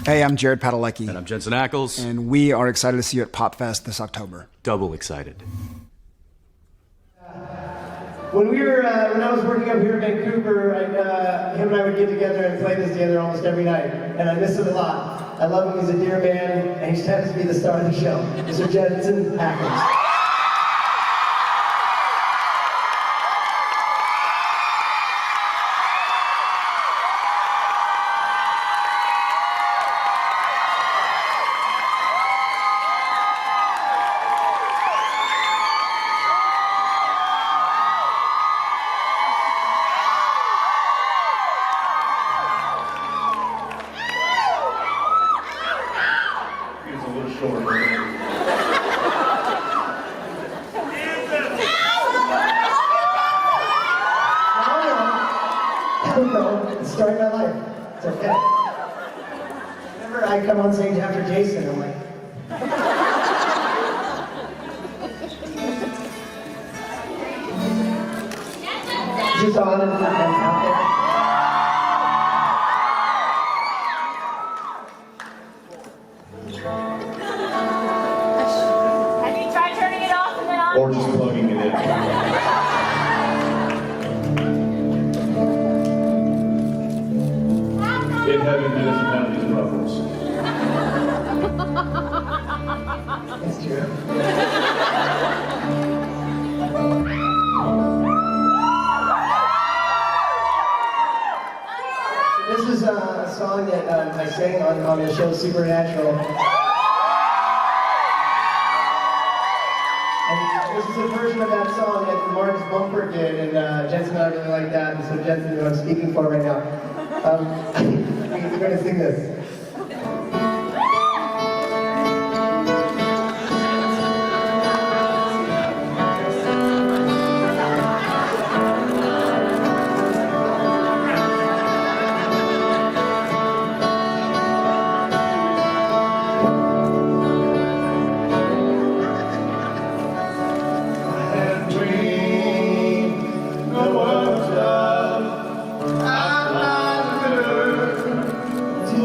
Hey, I'm Jared Padalecki. And I'm Jensen Ackles. And we are excited to see you at PopFest this October. Double excited. When I was working up here in Vancouver, him and I would get together and play this together almost every night, and I miss him a lot. I love him, he's a dear man, and he's tends to be the star of the show. Mr. Jared Ackles. It's starting my life. It's okay. Whenever I come on stage after Jason, I'm like... Just on and out there. Have you tried turning it off and then on? Or just plugging it in. In heaven, he doesn't have these problems. It's true. This is a song that I sang on the show Supernatural. And this is a version of that song that Mark's Bumper did, and Jensen and I really like that, and so Jensen, who I'm speaking for right now, we're going to sing this. To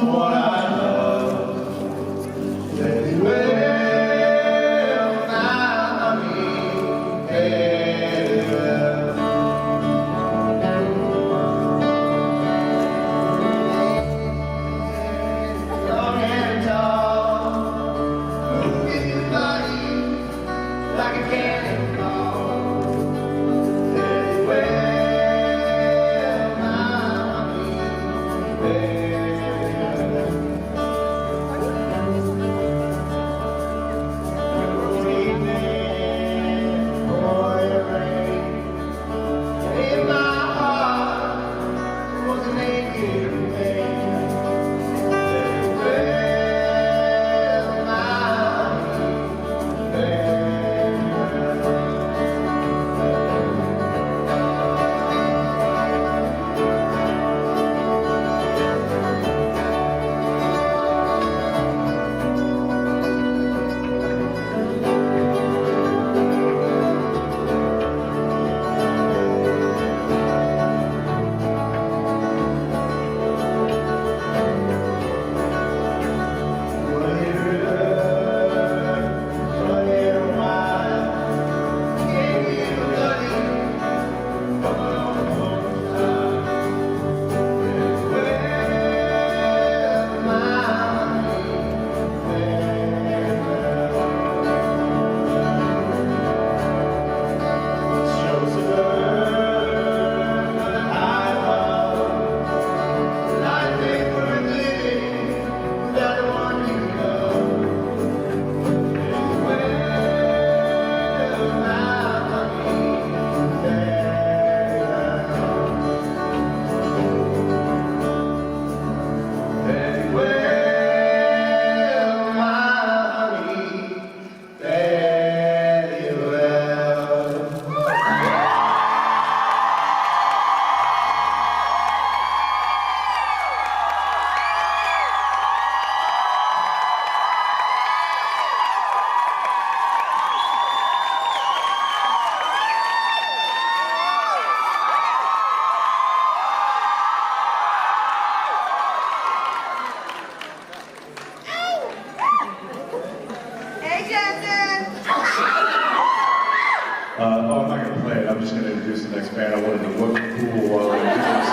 introduce the next band, I wanted to look cool while I introduce.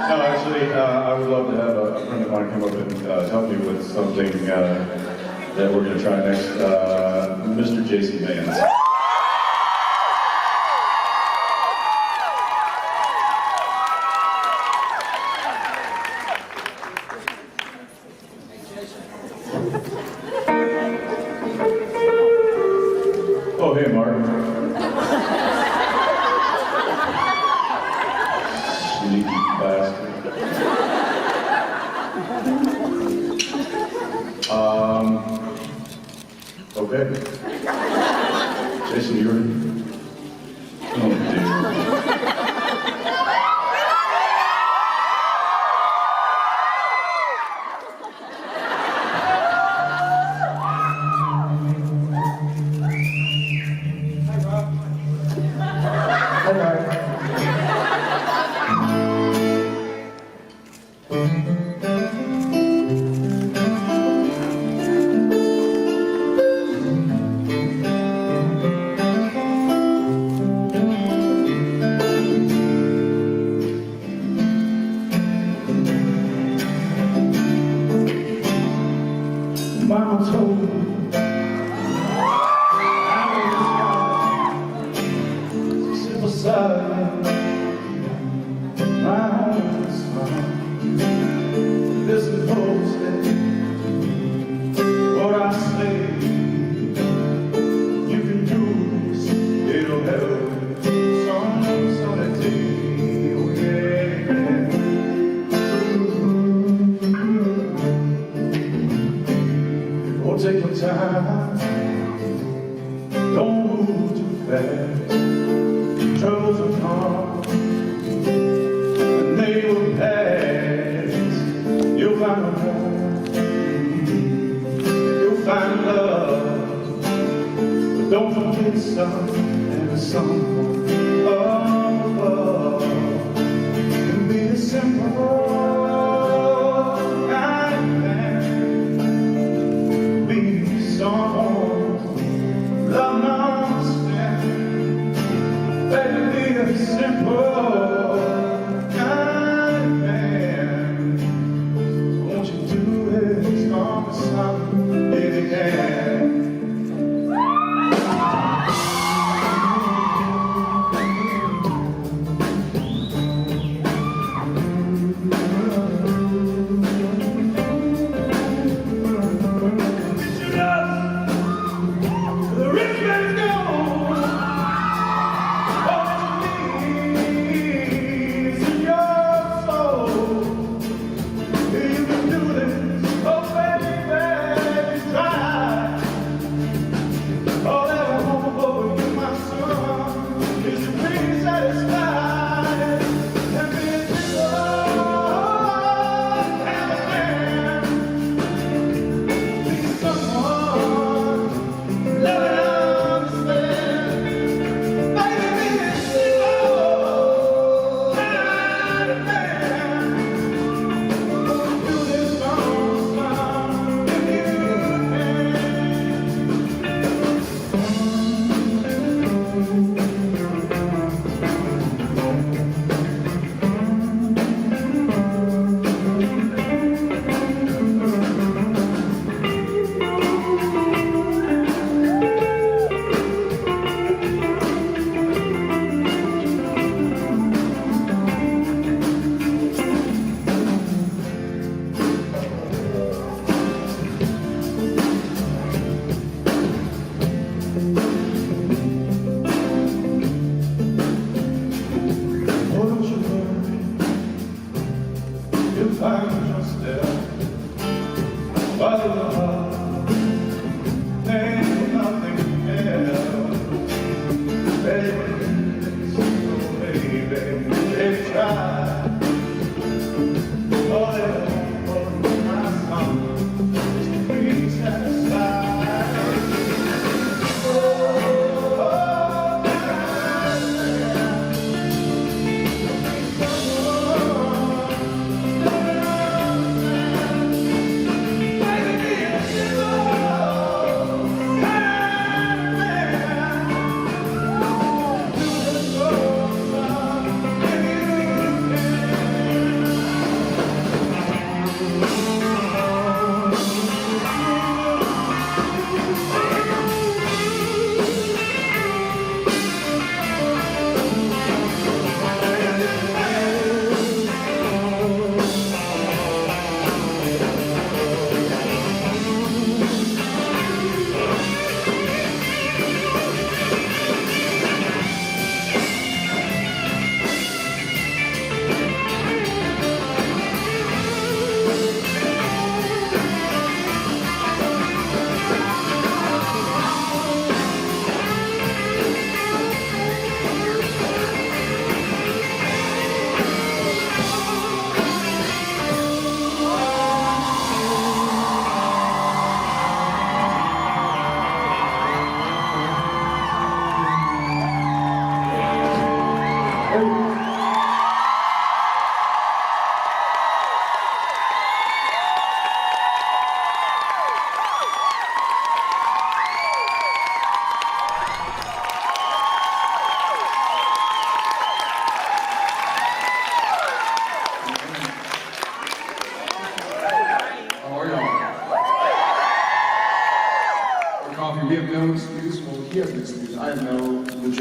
No, actually, I would love to have a friend of mine come up and help me with something that we're going to try next. Mr. Jason Vance. Oh, hey, Mark. Sneaky bastard. Okay. Jason, you ready? Oh, dude. Hi, Mark. Mama told me I was sit beside my own son. Listen closely what I say. You can do this, it'll help someday. Oh yeah. Oh, take your time, don't move too fast. Troubles will come, and they will pass. You'll find a home, you'll find love, but don't forget some and someone above. Can be as simple. Simple, kind man. Won't you do it as long as somebody can?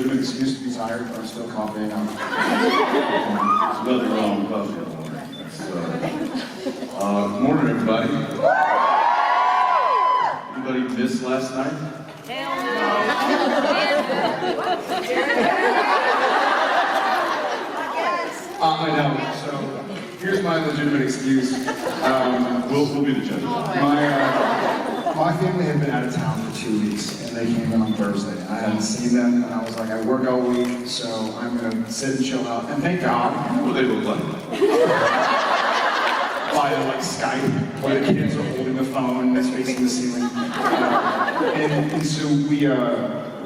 legitimate excuse to be tired, but I'm still coughing. There's nothing wrong with us. Good morning, everybody. Anybody miss last night? I know. So here's my legitimate excuse. We'll be the judges. My family had been out of town for 2 weeks, and they came in on Thursday. I hadn't seen them, and I was like, I work all week, so I'm gonna sit and chill out. And thank God. What do they look like? Via like Skype, where the kids are holding the phone that's facing the ceiling. And so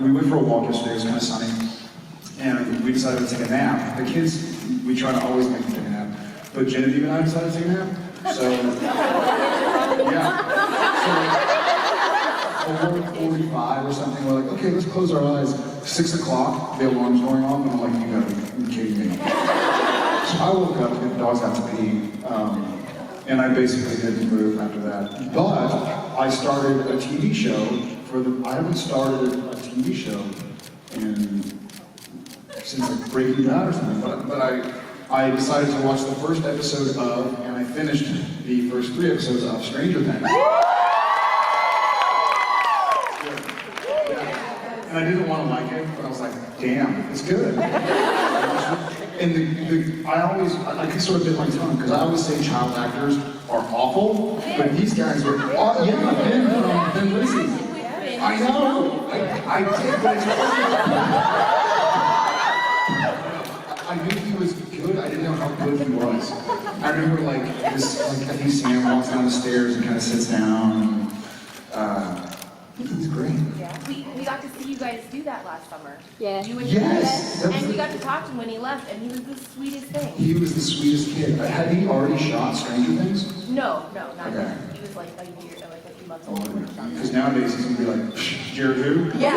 we went for a walk yesterday. It was kind of sunny, and we decided to take a nap. The kids, we try to always make them take a nap, but Genevieve and I decided to take a nap. So yeah. So 4:45 or something. We're like, okay, let's close our eyes. 6 o'clock, the alarm's going off, and I'm like, you gotta be kidding me. So I woke up, and the dogs had to pee. And I basically didn't move after that. But I started a TV show I haven't started a TV show since like Breaking Bad or something. But I decided to watch the first episode of, and I finished the first 3 episodes of Stranger Things. Yeah. And I didn't want to like it, but I was like, damn, it's good. And I can sort of bit my tongue, because I always say child actors are awful, but these guys are, yeah, Ben from Lizzie. I know, I did, but I knew he was good, I didn't know how good he was. I remember I think Sam walks down the stairs and kind of sits down, he's great. Yeah, we got to see you guys do that last summer. Yeah. You and Yes! and we got to talk to him when he left, and he was the sweetest thing. He was the sweetest kid. Had he already shot Stranger Things? No, not Okay. yet. He was like a year, like a few months old when he shot it. Because nowadays he's gonna be like, Jared who? Yeah.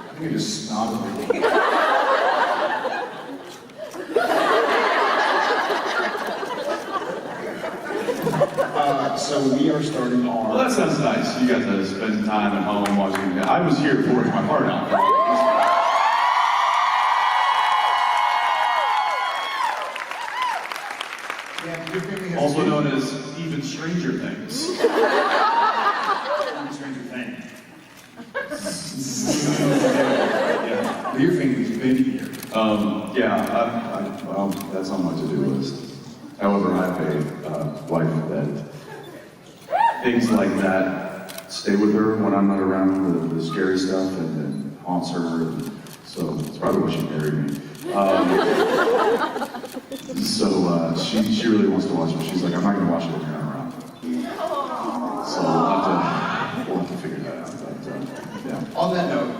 I think he just snobs me. So we are starting Well, our... that sounds nice. You got to spend time at home watching. I was here pouring my heart out. Yeah, your family has Also known as Even Stranger Things. Stranger Thing. Yeah, your family's been here. Well, that's on my to-do list. However, I have a wife that things like that stay with her when I'm not around, the scary stuff, and haunts her. And so it's probably why she married me. She really wants to watch it. She's like, I'm not going to watch it if you're not around. So we'll have to figure that out. But, yeah. On that note,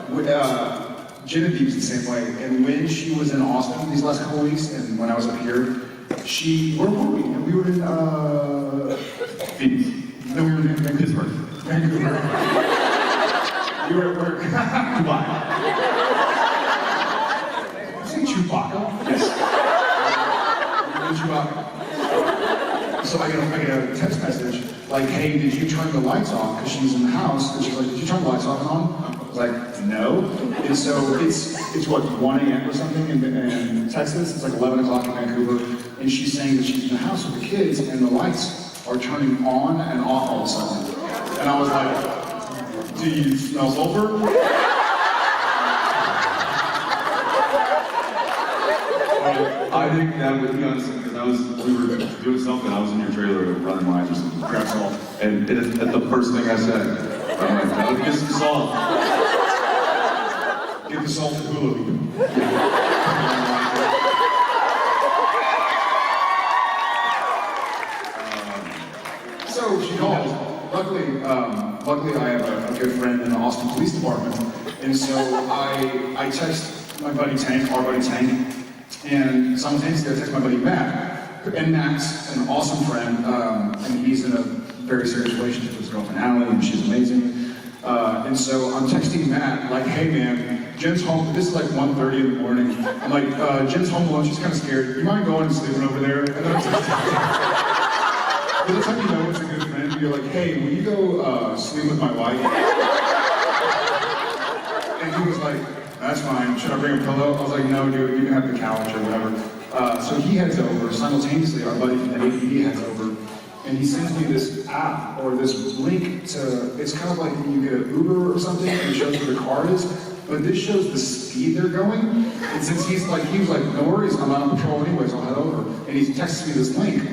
Genevieve's the same way. And when she was in Austin these last couple weeks, and when I was up here, where were we? And we were in, Phoenix. no, we were in Pittsburgh. Vancouver. We were at work. Dubai. You say Chewbacca? Yes. Chewbacca. So I get a text message, like, hey, did you turn the lights off? Because she's in the house, and she's like, did you turn the lights off and on? I was like, no. And so it's what, 1 a.m. or something in Texas? It's like 11 o'clock in Vancouver. And she's saying that she's in the house with the kids, and the lights are turning on and off all of a sudden. And I was like, do you smell sulfur? I think that would be honest, because we were doing something, I was in your trailer running lines or something, grab salt, and that's the first thing I said. I'm like, let me get some salt. Get the salt and hula hoop. So she calls. Luckily, I have a good friend in the Austin Police Department, and so I text my buddy Tank, our buddy Tank, and simultaneously I text my buddy Matt, and Matt's an awesome friend, and he's in a very serious relationship with his girlfriend Allie, and she's amazing. And so I'm texting Matt, like, hey man, Jen's home, this is like 1:30 in the morning. I'm like, Jen's home alone, she's kind of scared. You mind going and sleeping over there? And then I'm by the time you know it's a good friend, you're like, hey, will you go sleep with my wife? And he was like, that's fine, should I bring a pillow? I was like, no, dude, you can have the couch or whatever. So he heads over, simultaneously our buddy from the APD heads over, and he sends me this app or this link to, it's kind of like when you get an Uber or something and it shows where the car is, but this shows the speed they're going. And since he was like, no worries, I'm on patrol anyways, I'll head over. And he texts me this link,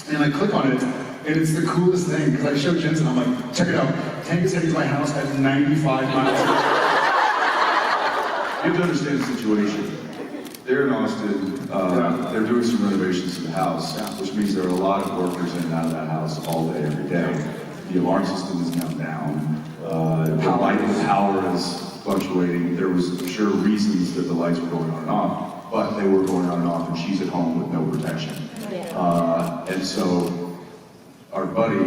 and I click on it, and it's the coolest thing, because I showed Jensen, I'm like, check it out, Tank is heading to my house at 95 miles an hour. You have to understand the situation. They're in Austin, they're doing some renovations to the house, which means there are a lot of workers in and out of that house all day, every day. The alarm system is now down. The light and power is fluctuating. There was, I'm sure, reasons that the lights were going on and off, but they were going on and off, and she's at home with no protection. And so our buddy,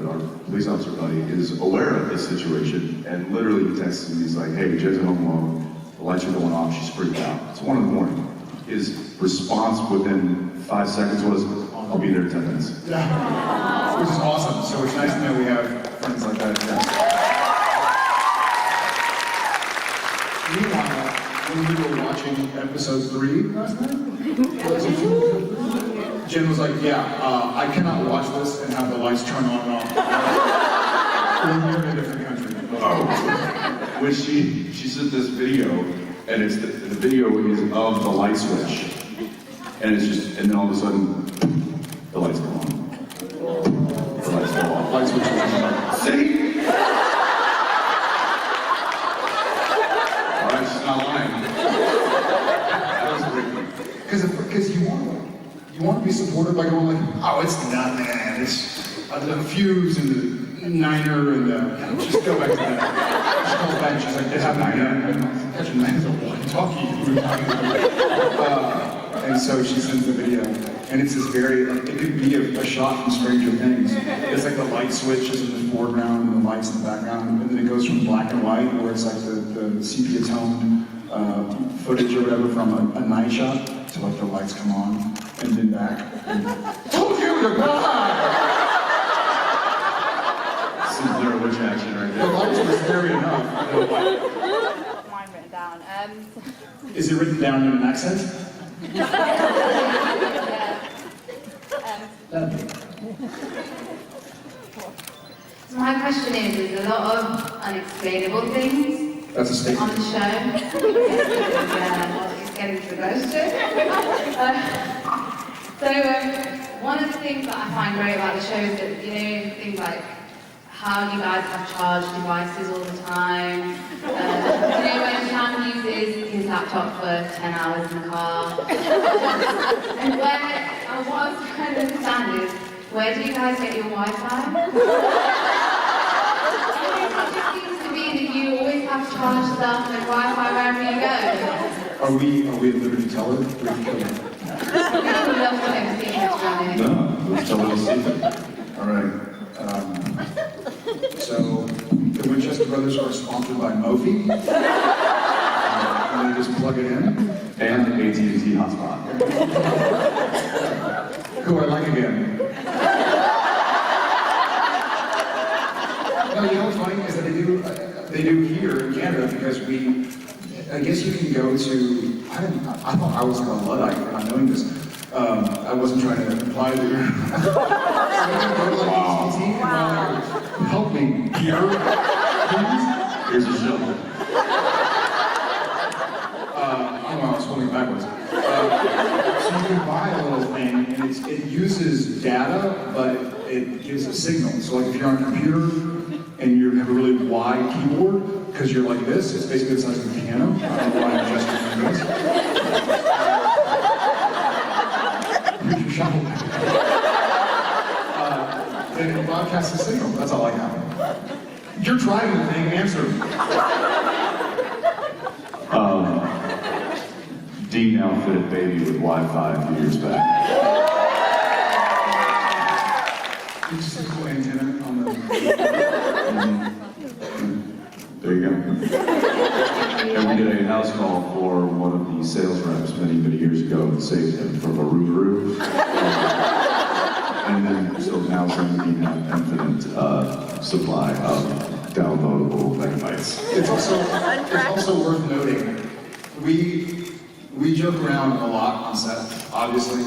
our police officer buddy, is aware of this situation, and literally he texts me, he's like, hey, Jen's at home alone. The lights are going off, she's freaked out. It's 1 in the morning. His response within 5 seconds was, I'll be there in 10 minutes. Yeah. Which is awesome. So it's nice to know we have friends like that. Yeah. Meanwhile, when we were watching episode 3 last night, Jen was like, yeah, I cannot watch this and have the lights turn on and off. We're in a different country. Oh. When she sent this video, and it's the video is of the light switch, and it's just, and then all of a sudden, the lights go on. The lights go off. Light switch is on. See? All right, she's not lying. That was great. Because you want to be supported by going like, oh, it's nothing. It's a fuse and the niner and just go back to that. She calls back and she's like, it happened again. Catch a niner, walkie-talkie. And so she sends the video, and it's this very, like, it could be a shot from Stranger Things. It's like the light switch is in the foreground and the lights in the background, and then it goes from black and white, where it's like the sepia toned footage or whatever from a night shot, to like the lights come on, and then back. And, told you to die! Some Blair Witch action right The there. lights were scary enough. Mine written down. Is it written down in an accent? So my question is, there's a lot of unexplainable things That's a on statement. the show. Yeah, it's getting to the question. One of the things that I find great about the show is that, things like how you guys have charged devices all the time. When Sam uses his laptop for 10 hours in the car. And what I was trying to understand is, where do you guys get your Wi-Fi? It seems to be that you always have to charge stuff and Wi-Fi wherever you go. Are we at liberty to tell her? I would love to have seen it around here. No, let's tell us a secret. All right. So the Winchester Brothers are sponsored by Mophie. And they just plug it in. And AT&T hotspot. Who I like again. No, you know what's funny is that they do here in Canada, because I guess you can go to, I thought I was like a Luddite for not knowing this. I wasn't trying to imply that you're, so you can go to like AT&T and like, help me here, please. Here's a show. I was holding it backwards. So you can buy a little thing, and it uses data, but it gives a signal. So like if you're on a computer and you have a really wide keyboard, because you're like this, it's basically the size of a piano. I don't know why I'm gesturing like this. Here's your shovel. Then it broadcasts a signal. That's all I have. You're driving the thing, answer. Dean outfitted baby with Wi-Fi a few years back. You just have a cool antenna on the... There you go. And we did a house call for one of the sales reps many years ago and saved him from a roof. And then so now Dean had infinite supply of downloadable megabytes. It's also worth noting, we joke around a lot on set, obviously.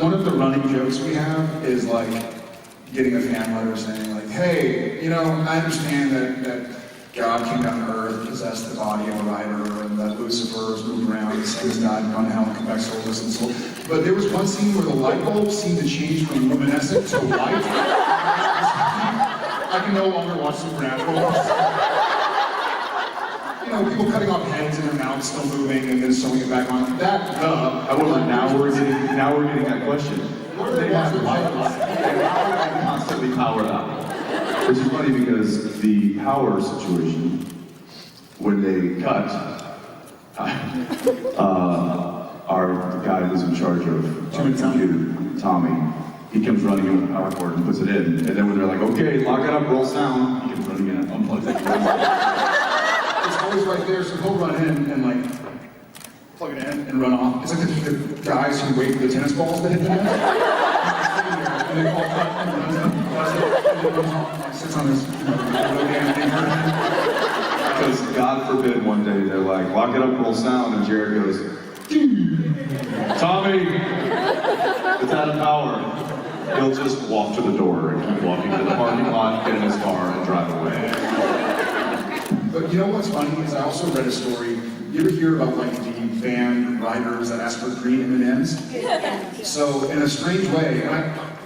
One of the running jokes we have is like getting a fan letter saying like, hey, you know, I understand that God came down to earth, possessed the body of a writer, and that Lucifer was moving around, and Satan's died, and gone to hell, and come back soulless and so. But there was one scene where the light bulb seemed to change from luminescent to white. I can no longer watch Supernatural. You know, people cutting off heads and their mouths still moving and then sewing it back on. However, now we're getting that question. They have constantly powered up. Which is funny because the power situation, when they cut, the guy who's in charge of the computer, Tommy, he comes running in with the power cord and puts it in. And then when they're like, okay, lock it up, roll sound, he comes running in and unplugs it. It's always right there, so he'll run in and like plug it in and run off. It's like the guys who wait for the tennis balls to hit the net. And they all cut and runs up, and then runs off, like sits on his Because God forbid one day they're like, lock it up, roll sound, and Jared goes, Tommy, it's out of power. He'll just walk to the door and keep walking to the parking lot, get in his car, and drive away. But you know what's funny is I also read a story. You ever hear about like the band writers that ask for green M&Ms? So in a strange way, and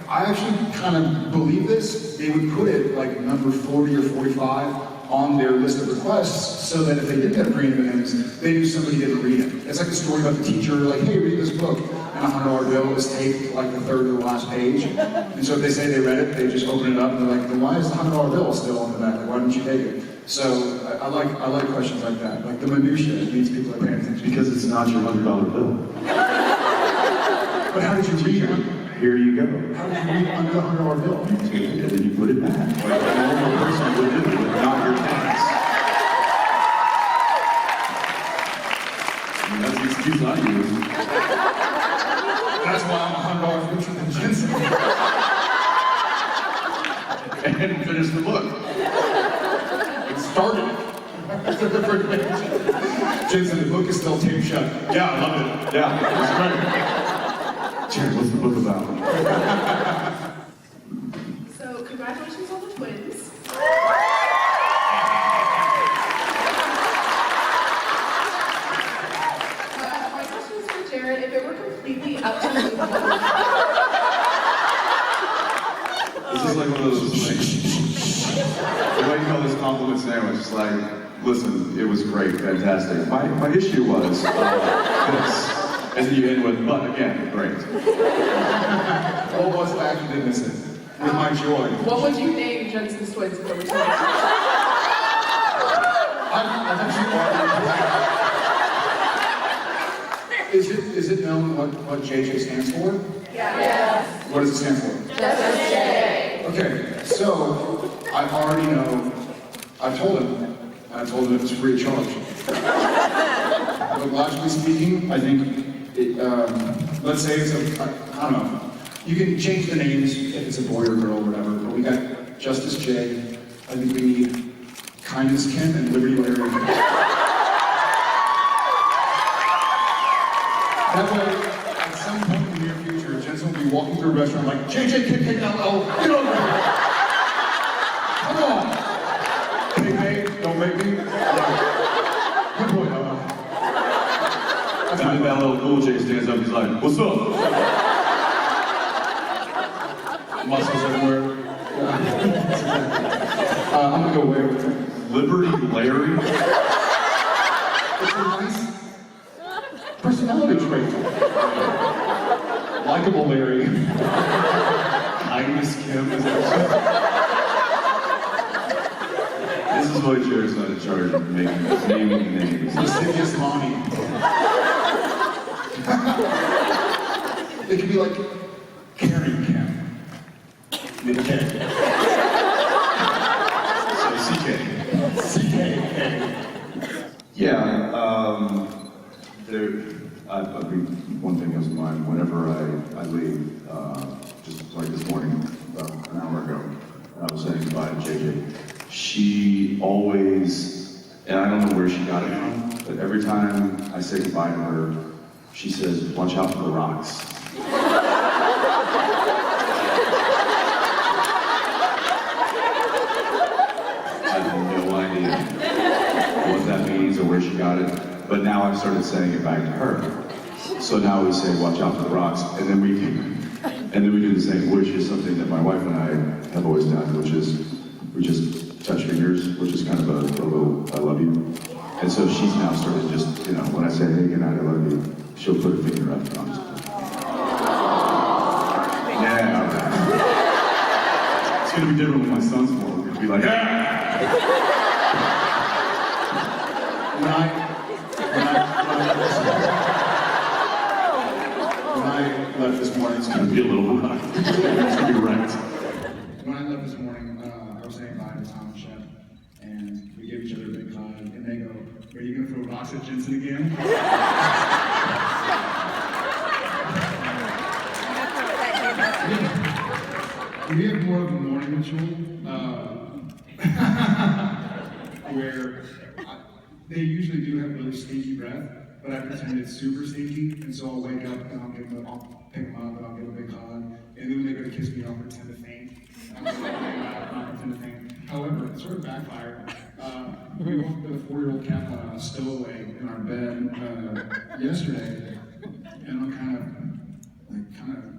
I actually kind of believe this, they would put it like number 40 or 45 on their list of requests so that if they didn't have green M&Ms, they knew somebody didn't read it. It's like a story about the teacher, like, hey, read this book. And a $100 bill is taped to like the third or the last page. And so if they say they read it, they just open it up and they're like, then why is the $100 bill still on the back? Like, why didn't you take it? So I like questions like that. Like the minutia means people are paying attention. Because it's not your $100 bill. But how did you read it? Here you go. How did you read under the $100 bill? And then you put it back. Like a normal person would do, but not your tax. I mean, that's the excuse I use. That's why I'm $100 richer than Jensen. And finish the book. It started. Jensen, the book is still taped shut. Yeah, I love it. Yeah, that's right. Jared, what's the book about? So, congratulations on the twins. My question is for Jared. If it were completely up to you, what would you do? This is like one of those, like, what do you call this compliment sandwich? It's like, listen, it was great, fantastic. My issue was this. And then you end with, but again, great. What was it I actually did miss it? With my joy. What would you name Jensen's twins if it were two? I've actually Is it known what JJ stands for? Yes. What does it stand for? Justice J. Okay, so I already know. I told him it was free of charge. But logically speaking, I think let's say it's I don't know. You can change the names if it's a boy or girl or whatever, but we got Justice J. I think we need Kindness Kim and Liberty Larry. That way, at some point in the near future, Jensen will be walking through a restaurant like, JJKKLL, get over here! Come on! Hey, don't make me. Good boy, And then that little cool J stands up, he's like, what's up? muscles everywhere. I'm gonna go away with it. Liberty Larry? It's a nice personality trait. Likeable Larry. Kindness Kim is actually. This is why Jared's not in charge of naming names. Lascivious Lonnie. It could be like Karen Kim. With a K. So CK. CK. Yeah, one thing comes to mind whenever I leave, just like this morning, about an hour ago, and I was saying goodbye to JJ. She always, and I don't know where she got it from, but every time I say goodbye to her, she says, "Watch out for the rocks." I have no idea what that means or where she got it, but now I've started saying it back to her. So now we say, "Watch out for the rocks," and then we do the same, which is something that my wife and I have always done, which is we just touch fingers, which is kind of a little "I love you." And so she's now started just, when I say, "Hey, good night, I love you," she'll put her finger up and I'm just yeah. It's gonna be different when my son's born. We're gonna be like, ah! When I left this morning, It's gonna be a little rough. It's gonna be wrecked. When I left this morning, I was saying bye to Tom and Chef, and we gave each other a big hug, and they go, "Are you gonna throw rocks at Jensen again?" We have more of a morning ritual, where they usually do have really stinky breath, but I pretend it's super stinky, and so I'll wake up and I'll pick them up and I'll give a big hug, and then when they go to kiss me, I'll pretend to faint. I'm just like, not pretend to faint. However, it sort of backfired. We woke with a 4-year-old cat stowaway in our bed yesterday, and I'm kind of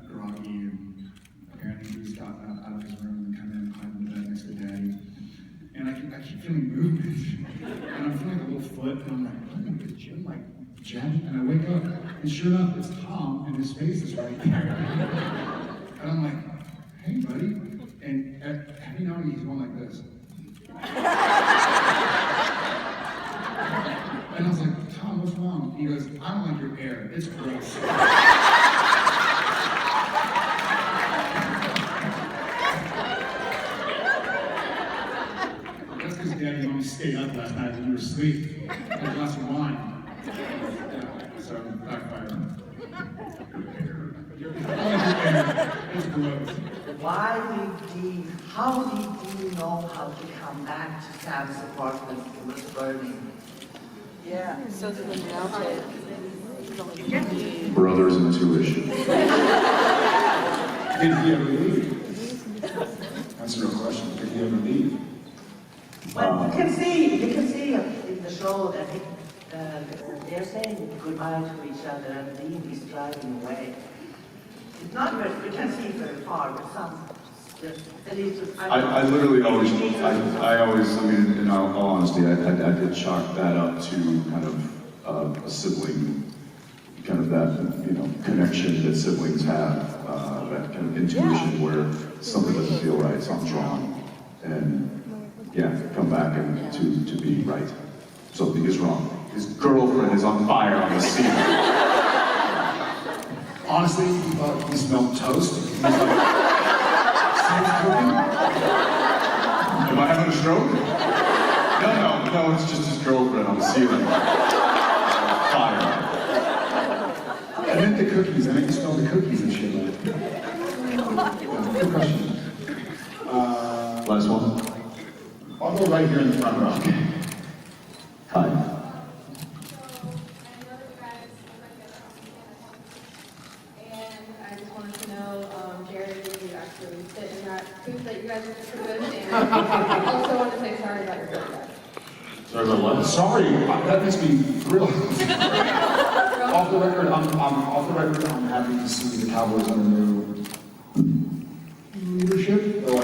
groggy, and apparently he's gotten out of his room and come in and climbed in the bed next to Daddy. And I keep feeling movement, and I'm feeling like a little foot, and I'm like, I'm gonna get Jim, and I wake up, and sure enough, it's Tom, and his face is right there. And I'm like, "Hey, buddy," and have you known he's going like this? And I was like, "Tom, what's wrong?" He goes, "I don't like your hair, it's gross." Daddy only stayed up last night when you were asleep. Had a glass of wine. Yeah, so backfired. It's gross. How did you know how to come back to Sam's apartment? It was burning. Yeah. So did they melt it? Brothers intuition. Did he ever leave? That's a real question. Did he ever leave? Well, you can see in the show that they're saying goodbye to each other and Dean is driving away. It's not very, we can see very far, but some, I literally always, in all honesty, I did chalk that up to kind of a sibling, kind of that, connection that siblings have, that kind of intuition where something doesn't feel right, something's wrong, and come back and to be right. Something is wrong. His girlfriend is on fire on the scene. Honestly, he thought he smelled toast. He was like, "Sam's cooking?" Am I having a stroke? No, it's just his girlfriend on the ceiling. Fire. I meant the cookies. I meant you smell the cookies and shit. Good question. Last one. I'll go right here in the front row. Hi. And I just wanted to know, Jared, if you actually sit in that booth that you guys are just good, and also want to say sorry about your birthday. Sorry about what? Sorry, that makes me thrilled. Off the record, I'm happy to see the Cowboys under new leadership, though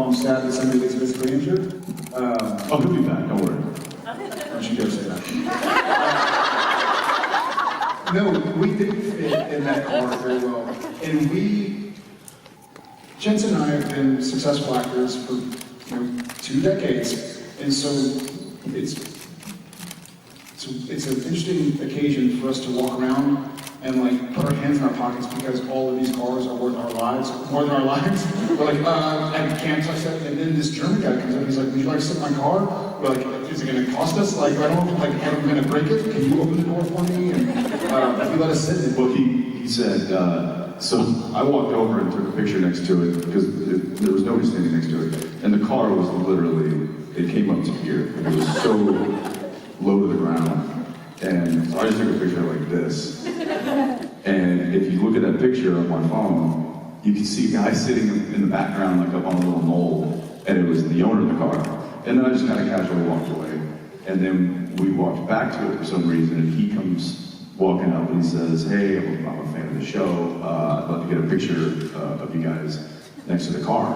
I'm sad that somebody gets misinjured. He'll be back, don't worry. Don't you dare say that. No, we didn't fit in that car very well. And Jensen and I have been successful actors for 2 decades. And so it's an interesting occasion for us to walk around and put our hands in our pockets because all of these cars are worth our lives, more than our lives. We're like, I can't touch that. And then this German guy comes up, he's like, "Would you like to sit in my car?" We're like, "Is it going to cost us? I don't know, am I going to break it? Can you open the door for me?" And if you let us sit in it. Well, he said, So I walked over and took a picture next to it because there was nobody standing next to it. And the car was literally, it came up to here. It was so low to the ground. And so I just took a picture like this. And if you look at that picture on my phone, you can see a guy sitting in the background, like up on a little knoll, and it was the owner of the car. And then I just kind of casually walked away. And then we walked back to it for some reason, and he comes walking up and he says, "Hey, I'm a fan of the show. I'd love to get a picture of you guys next to the car."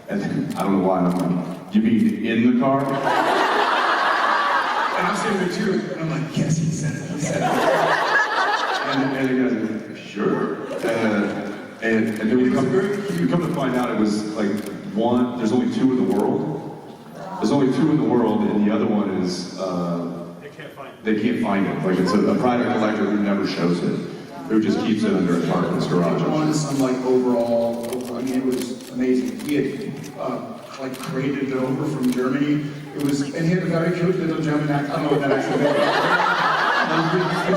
And then, I don't know why, and I'm like, "You mean in the car?" And I'm sitting there too, and I'm like, yes, he said it, he said it. And the guy's like, "Sure." And then we come to find out it was like one, there's only two in the world. There's only two in the world, and the other one is, they can't find it. Like it's a private collector who never shows it, who just keeps it under a tarp in his garage. On some like overall, I mean, it was amazing. He had like created it over from Germany. It was, and he had a very cute little German accent. I don't know what that accent is.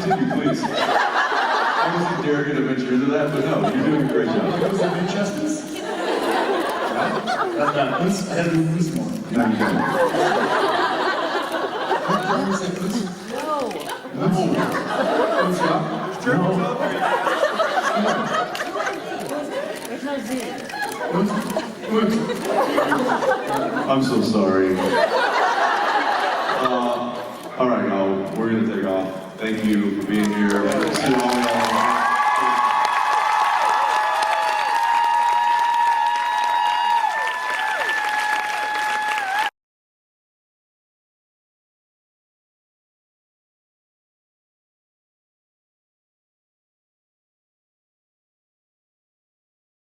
Continue, please. I wasn't dare gonna venture into that, but no, you're doing a great job. Was it Winchester's? I had to do this more. No, you don't. I'm so sorry. All right, y'all, we're gonna take off. Thank you for being here.